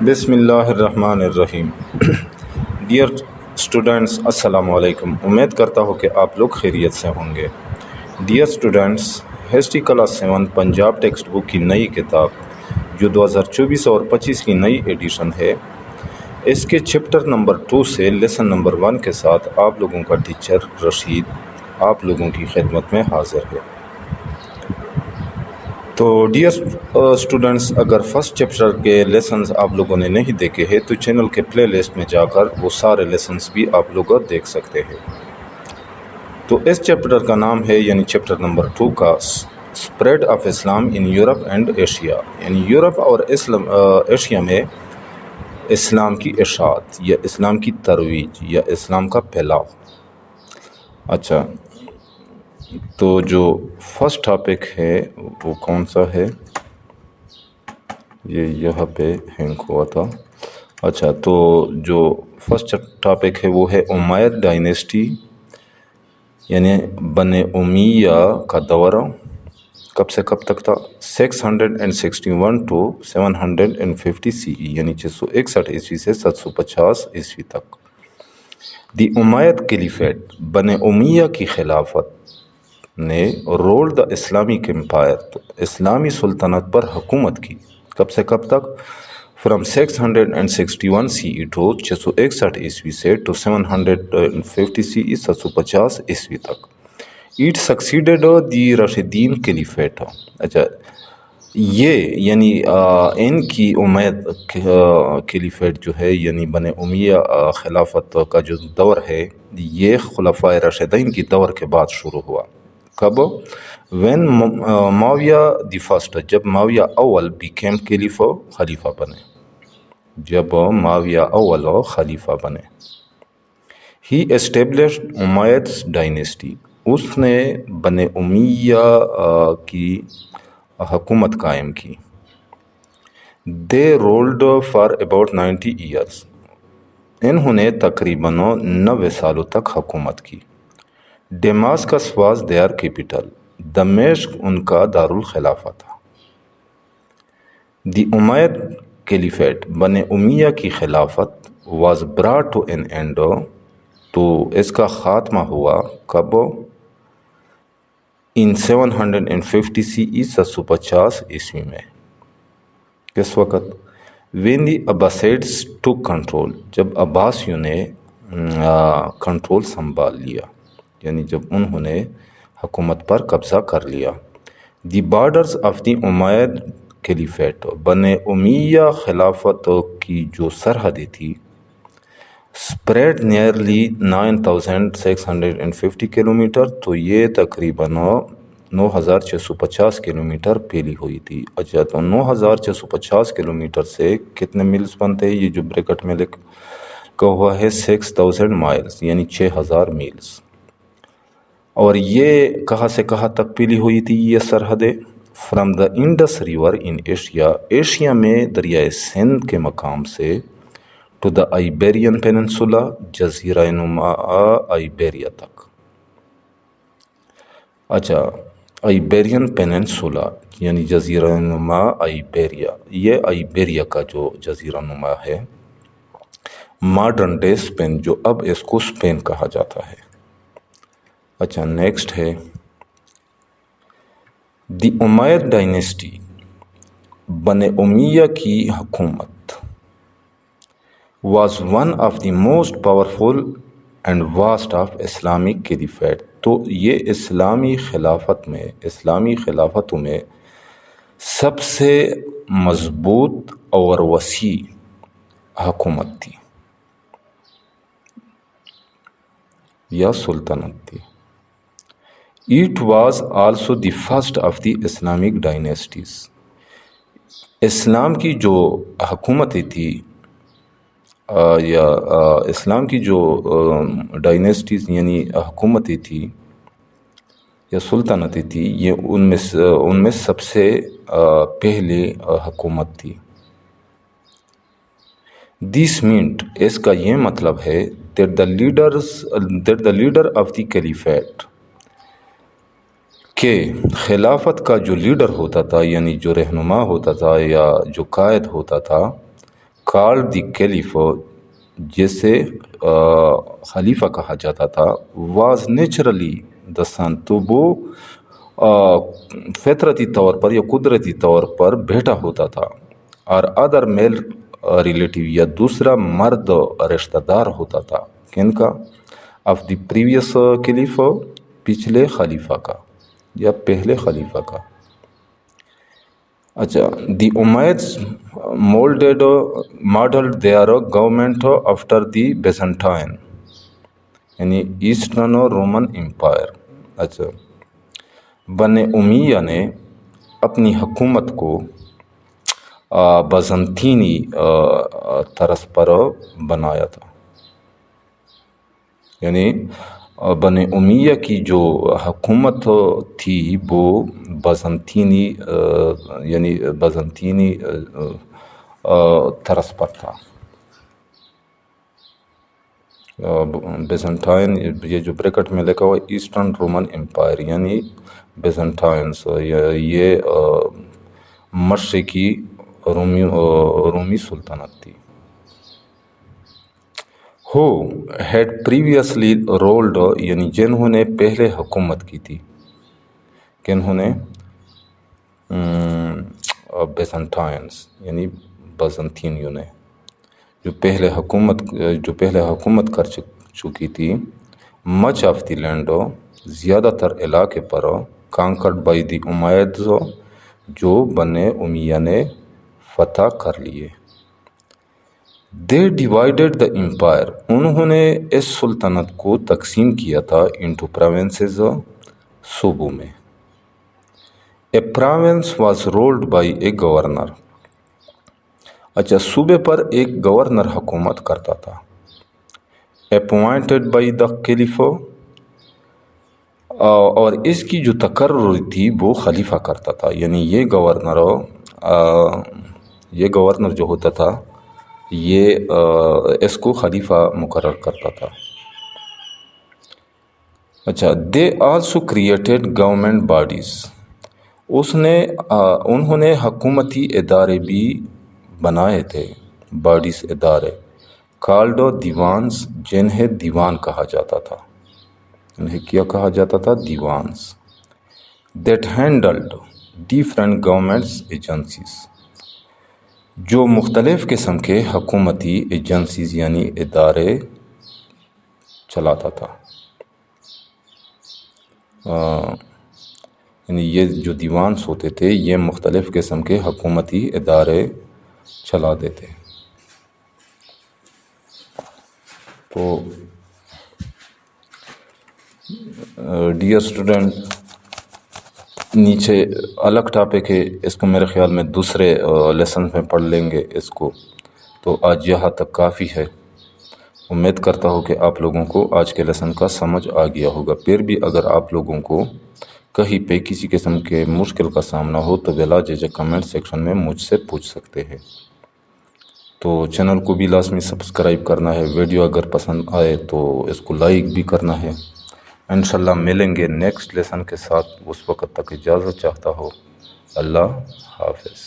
بسم اللہ الرحمن الرحیم۔ ڈیئر اسٹوڈنٹس، السلام علیکم۔ امید کرتا ہوں کہ آپ لوگ خیریت سے ہوں گے۔ Dear students, history class 7 Punjab text book کی نئی کتاب جو 2024 اور 25 کی نئی ایڈیشن ہے، اس کے چیپٹر نمبر 2 سے لیسن نمبر 1 کے ساتھ آپ لوگوں کا ٹیچر رشید آپ لوگوں کی خدمت میں حاضر ہے۔ تو ڈیئر اسٹوڈنٹس، اگر فرسٹ چیپٹر کے لیسنز آپ لوگوں نے نہیں دیکھے ہیں تو چینل کے پلے لسٹ میں جا کر وہ سارے لیسنز بھی آپ لوگ دیکھ سکتے ہیں۔ تو اس چیپٹر کا نام ہے، یعنی چیپٹر نمبر 2 کا spread of Islam in Europe and Asia, یعنی یورپ اور ایشیا میں اسلام کی اشاعت یا اسلام کی ترویج یا اسلام کا پھیلاؤ۔ اچھا، تو جو فرسٹ ٹاپک ہے وہ کون سا ہے؟ یہ یہاں پہ ہینگ ہوا تھا۔ اچھا، تو جو فرسٹ ٹاپک ہے وہ ہے امیہ ڈائنیسٹی، یعنی بنی امیہ کا دور کب سے کب تک تھا؟ 661 to 750 CE، یعنی 661 عیسوی سے 750 عیسوی تک۔ دی امیہ کلیفیٹ، بنی امیہ کی خلافت نے رولڈ دا اسلامک امپائر، اسلامی سلطنت پر حکومت کی۔ کب سے کب تک؟ فرام 661 CE ٹو 661 عیسوی سے ٹو 750 CE 750 عیسوی تک۔ اٹ سکسیڈیڈ دی راشدین کلیفیٹ۔ اچھا، یہ یعنی ان کی امیہ کلیفیٹ جو ہے، یعنی بنی امیہ خلافت کا جو دور ہے، یہ خلفائے راشدین کی دور کے بعد شروع ہوا۔ کب؟ وین معاویہ دی فرسٹ، جب معاویہ اول بیکیم خلیفہ بنے، جب معاویہ اول خلیفہ بنے۔ ہی اسٹیبلشڈ امیہ ڈائنیسٹی، اس نے بنی امیہ کی حکومت قائم کی۔ دے رولڈ فار اباؤٹ 90 ایئرس، انہوں نے تقریباً 90 سالوں تک حکومت کی۔ ڈیماسکس واز دیئر کیپٹل، دمشق ان کا دارالخلافہ تھا۔ دی امیہ کلیفیٹ، بنی امیہ کی خلافت، was brought to an end, تو اس کا خاتمہ ہوا کب؟ ان 750 CE 750 عیسوی میں۔ کس وقت؟ وین دی عباسیڈس ٹوک کنٹرول، جب عباسیوں نے کنٹرول سنبھال لیا، یعنی جب انہوں نے حکومت پر قبضہ کر لیا۔ دی بارڈرز آف دی امیہ کلیفیٹ، بنی امیہ خلافت کی جو سرحدیں تھی، اسپریڈ نیئرلی 9650 کلومیٹر، تو یہ تقریباً 9650 کلومیٹر پھیلی ہوئی تھی۔ اچھا، تو 9650 کلومیٹر سے کتنے میلز بنتے ہیں؟ یہ جو بریکٹ میں لکھا ہوا ہے 6000 مائلز، یعنی 6000 میلز۔ اور یہ کہاں سے کہاں تک پھیلی ہوئی تھی یہ سرحدیں؟ From the Indus river in Asia, Asia میں دریائے سندھ کے مقام سے، ٹو دا آئیبیرین پیننسولا، جزیرہ نما آئیبیریا تک۔ اچھا، آئیبیرین پیننسولا یعنی جزیرہ نما آئیبیریا، یہ آئیبیریا کا جو جزیرہ نما ہے، ماڈرن ڈے اسپین، جو اب اس کو اسپین کہا جاتا ہے۔ اچھا، نیکسٹ ہے دی امیہ ڈائنیسٹی، بنی امیہ کی حکومت، was one of the most powerful and vast of Islamic caliphate, تو یہ اسلامی خلافتوں میں سب سے مضبوط اور وسیع حکومت تھی یا سلطنت تھی۔ It was also the first of the Islamic dynasties، اسلام کی جو حکومتیں تھی یا اسلام کی جو ڈائنیسٹیز یعنی حکومتیں تھی یا سلطنتیں تھی، یہ ان میں سب سے پہلی حکومت تھی۔ This meant، اس کا یہ مطلب ہے that the leader of the caliphate، کہ خلافت کا جو لیڈر ہوتا تھا، یعنی جو رہنما ہوتا تھا یا جو قائد ہوتا تھا، called the caliph, جسے خلیفہ کہا جاتا تھا, was naturally the son, تو وہ فطرتی طور پر یا قدرتی طور پر بیٹا ہوتا تھا, اور ادر میل ریلیٹیو یا دوسرا مرد رشتہ دار ہوتا تھا, کن کا؟ آف دی پریویس کلیف, پچھلے خلیفہ کا یا پہلے خلیفہ کا. اچھا, the Umayyads modelled their government after the Byzantine, یعنی ایسٹرن رومن امپائر. اچھا, بن امیہ نے اپنی حکومت کو بازنطینی طرز پر بنایا تھا, یعنی بن امیہ کی جو حکومت تھی وہ بازنطینی یعنی بازنطینی طرز پر تھا. بیزنٹائن, یہ جو بریکٹ میں لکھا ہوا ایسٹرن رومن امپائر یعنی بیزنٹائنس, یہ مشرقی رومی سلطنت تھی. ہو ہیڈ پریویسلی رولڈ, یعنی جنہوں نے پہلے حکومت کی تھی, کنہوں نے؟ بیزنٹائنس یعنی بازنطینیوں نے, جو پہلے حکومت کر چکی تھی. مچ آف دی لینڈ, زیادہ تر علاقے پر, کانکرڈ بائی دی امیدز, جو بن امیہ نے فتح کر لیے. دے ڈیوائیڈڈ دا امپائر, انہوں نے اس سلطنت کو تقسیم کیا تھا انٹو پروونسز, صوبوں میں. A province was ruled by a governor, اچھا صوبے پر ایک گورنر حکومت کرتا تھا. اپوائنٹڈ بائی دا کلیف, اور اس کی جو تقرر تھی وہ خلیفہ کرتا تھا, یعنی یہ گورنر جو ہوتا تھا یہ اس کو خلیفہ مقرر کرتا تھا. اچھا, they also created government bodies, انہوں نے حکومتی ادارے بھی بنائے تھے, باڈیز ادارے, کالڈ دیوانز, جنہیں دیوان کہا جاتا تھا. انہیں کیا کہا جاتا تھا؟ Diwans. That handled different governments agencies, جو مختلف قسم کے حکومتی ایجنسیز یعنی ادارے چلاتا تھا. یعنی یہ جو دیوانس ہوتے تھے یہ مختلف قسم کے حکومتی ادارے چلاتے تھے. تو ڈیئر اسٹوڈنٹ, نیچے الگ ٹاپک ہے, اس کو میرے خیال میں دوسرے لیسن میں پڑھ لیں گے اس کو. تو آج یہاں تک کافی ہے. امید کرتا ہوں کہ آپ لوگوں کو آج کے لیسن کا سمجھ آ گیا ہوگا. پھر بھی اگر آپ لوگوں کو کہیں پہ کسی قسم کے مشکل کا سامنا ہو تو بلا جھجک کمنٹ سیکشن میں مجھ سے پوچھ سکتے ہیں. تو چینل کو بھی لازمی سبسکرائب کرنا ہے. ویڈیو اگر پسند آئے تو اس کو لائک بھی کرنا ہے. انشاءاللہ ملیں گے نیکسٹ لیسن کے ساتھ. اس وقت تک اجازت چاہتا ہوں. اللہ حافظ.